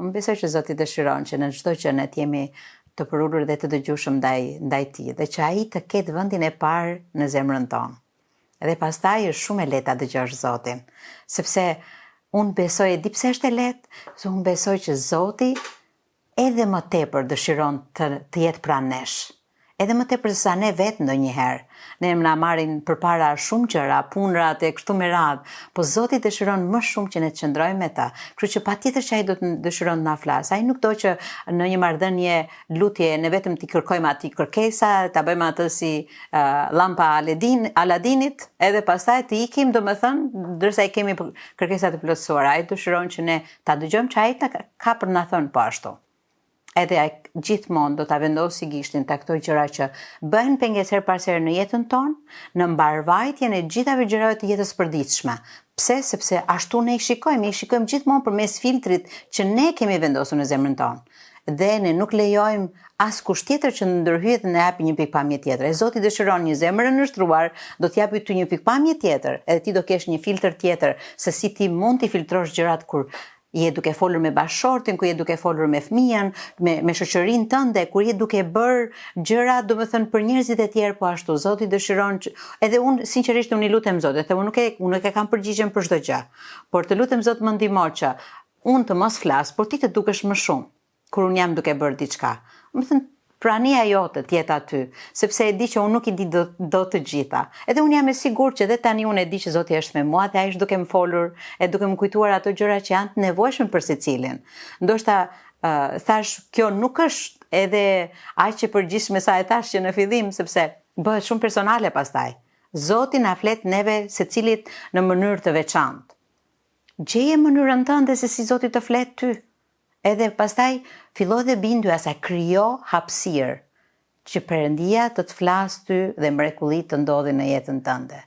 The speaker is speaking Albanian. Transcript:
Unë besoj që Zoti dëshiron që në çdo gjë ne të jemi të përulur dhe të dëgjueshëm ndaj tij, dhe që ai të ketë vendin e parë në zemrën tonë. Edhe pastaj është shumë e lehtë ta dëgjosh Zotin, sepse unë besoj, e di pse është e lehtë, se unë besoj që Zoti edhe më tepër dëshiron të jetë pranë nesh. Edhe më tepër se sa ne vetë ndonjëherë. Ne na marrin përpara shumë gjëra, punrat e kështu me radhë, po Zoti dëshiron më shumë që ne të qëndrojmë me ta. Kështu që patjetër që ai do të dëshiron të na flas. Ai nuk do që në një marrëdhënie lutje ne vetëm t'i kërkojmë atij kërkesa, ta bëjmë atë si llampa Aladinit, edhe pastaj të ikim, domethënë, ndërsa i kemi kërkesat të plotësuara. Ai dëshiron që ne ta dëgjojmë që ai ka për na thënë po ashtu. Edhe ai gjithmonë do ta vendosi gishtin te ato gjëra që bëhen pengesë her pas here në jetën tonë, në mbarvajtjen e gjithave gjërave të jetës përditshme. Pse? Sepse ashtu ne i shikojmë gjithmonë përmes filtrit që ne kemi vendosur në zemrën tonë. Dhe ne nuk lejojmë askush tjetër që ndërhyet dhe na japi një pikpamje tjetër. E Zoti dëshiron një zemër e nështruar, do t'japi ty një pikpamje tjetër, edhe ti do kesh një filtr tjetër se si ti mund t'i filtrosh gjërat kur je duke folur me bashkëshortin, kur je duke folur me fëmijën, me shoqërinë tënde, kur je duke bërë gjëra, domethënë për njerëzit e tjerë po ashtu. Zoti dëshiron që edhe unë sinqerisht unë i lutem Zotit, dhe unë nuk e kam përgjigjen për çdo gjë, por të lutem Zot më ndihmo që unë të mos flas, por ti të dukesh më shumë kur unë jam duke bërë diçka. Domethënë prania jote të jetë aty, sepse e di që unë nuk i di do të gjitha. Edhe unë jam e sigurt që edhe tani unë e di që Zoti është me mua dhe ai është duke më folur, e duke më kujtuar ato gjëra që janë të nevojshme për secilin. Ndoshta thash kjo nuk është edhe aq e përgjithshme sa e thash që në fillim, sepse bëhet shumë personale pastaj. Zoti na flet neve secilit në mënyrë të veçantë. Gjeje mënyrën tënde se si Zoti të flet ty. Edhe pastaj fillo dhe bindja sa krijo hapësirë që Perëndia të flasë ty dhe mrekullitë të ndodhin në jetën tënde.